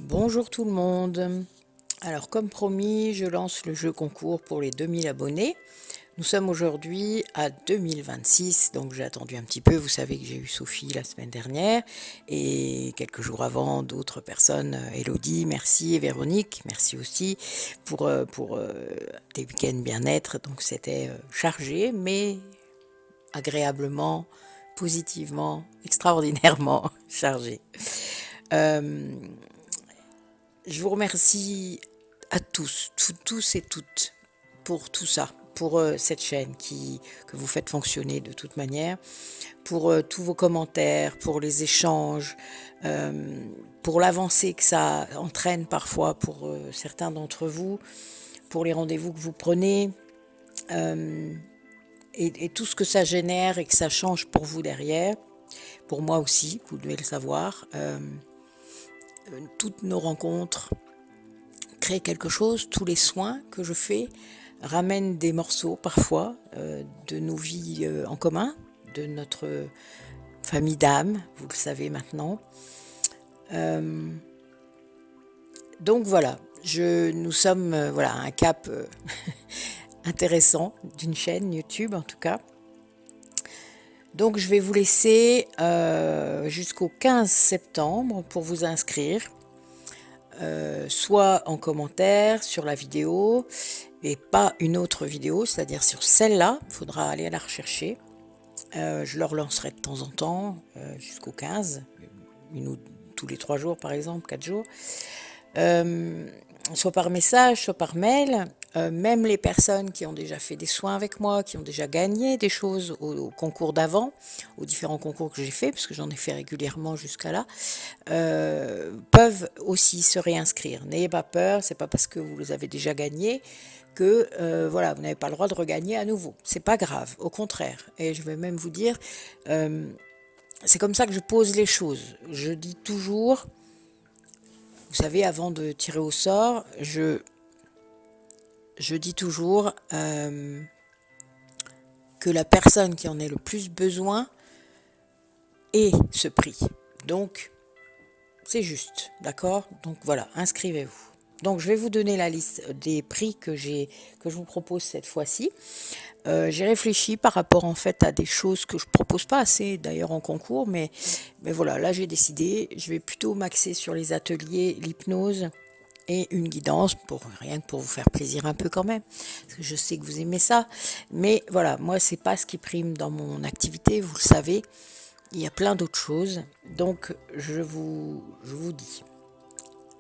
Bonjour tout le monde. Alors comme promis, je lance le jeu concours pour les 2000 abonnés. Nous sommes aujourd'hui à 2026, donc j'ai attendu un petit peu. Vous savez que j'ai eu Sophie la semaine dernière et quelques jours avant d'autres personnes, Elodie, merci, et Véronique, merci aussi pour des week-ends bien-être. Donc c'était chargé, mais agréablement, positivement, extraordinairement chargé. Euh, Je vous remercie à tous et toutes, pour tout ça, pour cette chaîne que vous faites fonctionner de toute manière, pour tous vos commentaires, pour les échanges, pour l'avancée que ça entraîne parfois pour certains d'entre vous, pour les rendez-vous que vous prenez, euh, et tout ce que ça génère et que ça change pour vous derrière. Pour moi aussi, vous devez le savoir. Toutes nos rencontres créent quelque chose, tous les soins que je fais ramènent des morceaux parfois de nos vies en commun, de notre famille d'âme, vous le savez maintenant. Donc voilà, nous sommes voilà, à un cap intéressant d'une chaîne YouTube en tout cas. Donc je vais vous laisser jusqu'au 15 septembre pour vous inscrire. Soit en commentaire sur la vidéo et pas une autre vidéo, c'est-à-dire sur celle-là, il faudra aller la rechercher. Je le relancerai de temps en temps jusqu'au 15, une ou tous les 3 jours par exemple, 4 jours. Soit par message, soit par mail. Même les personnes qui ont déjà fait des soins avec moi, qui ont déjà gagné des choses au concours d'avant, aux différents concours que j'ai fait, parce que j'en ai fait régulièrement jusqu'à là, peuvent aussi se réinscrire. N'ayez pas peur, c'est pas parce que vous les avez déjà gagnés que voilà, vous n'avez pas le droit de regagner à nouveau. C'est pas grave, au contraire. Et je vais même vous dire, c'est comme ça que je pose les choses. Je dis toujours, vous savez, avant de tirer au sort, je dis toujours que la personne qui en ait le plus besoin ait ce prix. Donc, c'est juste, d'accord? Donc voilà, inscrivez-vous. Donc je vais vous donner la liste des prix que je vous propose cette fois-ci. J'ai réfléchi par rapport en fait à des choses que je propose pas assez d'ailleurs en concours, mais voilà, là j'ai décidé, je vais plutôt m'axer sur les ateliers, l'hypnose et une guidance, rien que pour vous faire plaisir un peu quand même, parce que je sais que vous aimez ça, mais voilà, moi c'est pas ce qui prime dans mon activité, vous le savez, il y a plein d'autres choses, donc je vous dis.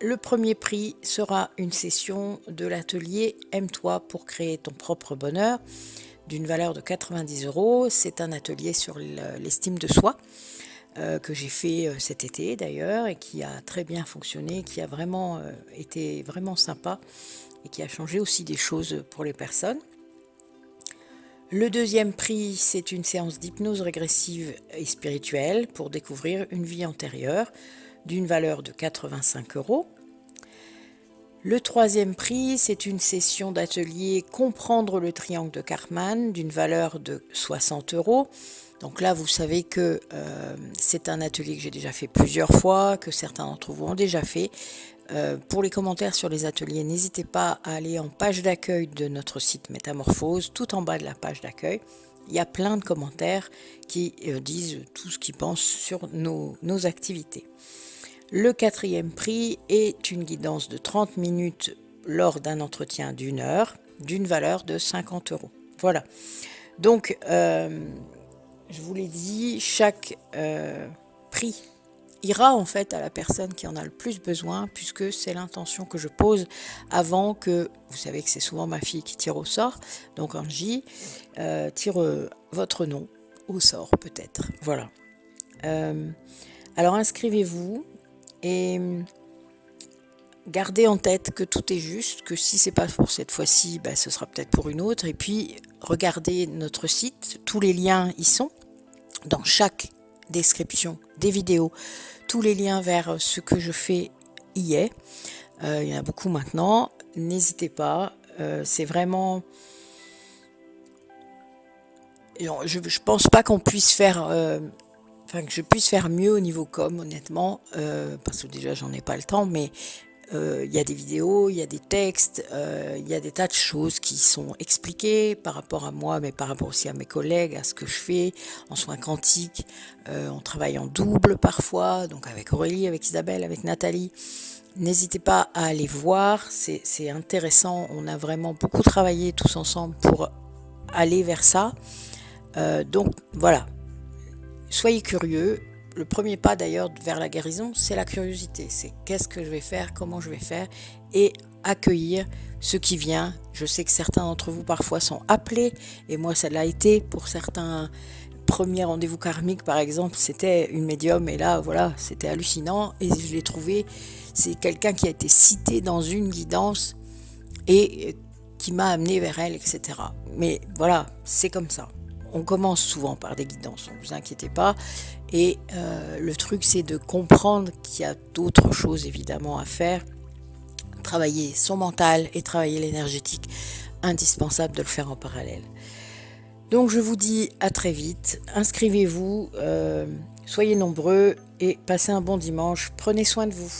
Le premier prix sera une session de l'atelier Aime-toi pour créer ton propre bonheur d'une valeur de 90 euros. C'est un atelier sur l'estime de soi que j'ai fait cet été d'ailleurs et qui a très bien fonctionné, qui a vraiment été vraiment sympa et qui a changé aussi des choses pour les personnes. Le deuxième prix, c'est une séance d'hypnose régressive et spirituelle pour découvrir une vie antérieure d'une valeur de 85 euros. Le troisième prix, c'est une session d'atelier Comprendre le triangle de Karpman d'une valeur de 60 euros. Donc là, vous savez que c'est un atelier que j'ai déjà fait plusieurs fois, que certains d'entre vous ont déjà fait. Pour les commentaires sur les ateliers, n'hésitez pas à aller en page d'accueil de notre site Métamorphose, tout en bas de la page d'accueil. Il y a plein de commentaires qui disent tout ce qu'ils pensent sur nos activités. Le quatrième prix est une guidance de 30 minutes lors d'un entretien d'1 heure, d'une valeur de 50 euros. Voilà. Donc, je vous l'ai dit, chaque prix ira en fait à la personne qui en a le plus besoin, puisque c'est l'intention que je pose avant que, vous savez que c'est souvent ma fille qui tire au sort, donc Angie tire votre nom au sort peut-être. Voilà. Alors inscrivez-vous et gardez en tête que tout est juste, que si c'est pas pour cette fois-ci, ce sera peut-être pour une autre. Et puis regardez notre site, tous les liens y sont dans chaque description des vidéos, tous les liens vers ce que je fais y est. Il y en a beaucoup maintenant, n'hésitez pas, c'est vraiment... Je pense pas qu'on puisse faire enfin que je puisse faire mieux au niveau com, honnêtement, parce que déjà j'en ai pas le temps, mais il y a des vidéos, il y a des textes, il y a des tas de choses qui sont expliquées par rapport à moi, mais par rapport aussi à mes collègues, à ce que je fais en soins quantiques. On travaille en double parfois, donc avec Aurélie, avec Isabelle, avec Nathalie. N'hésitez pas à aller voir, c'est intéressant. On a vraiment beaucoup travaillé tous ensemble pour aller vers ça. Donc voilà, soyez curieux. Le premier pas d'ailleurs vers la guérison, c'est la curiosité. C'est qu'est-ce que je vais faire, comment je vais faire, et accueillir ce qui vient. Je sais que certains d'entre vous parfois sont appelés, et moi ça l'a été pour certains premiers rendez-vous karmiques par exemple. C'était une médium, et là voilà, c'était hallucinant, et je l'ai trouvé. C'est quelqu'un qui a été cité dans une guidance et qui m'a amené vers elle, etc. Mais voilà, c'est comme ça. On commence souvent par des guidances, ne vous inquiétez pas. Et le truc, c'est de comprendre qu'il y a d'autres choses évidemment à faire. Travailler son mental et travailler l'énergétique, indispensable de le faire en parallèle. Donc je vous dis à très vite, inscrivez-vous, soyez nombreux et passez un bon dimanche. Prenez soin de vous.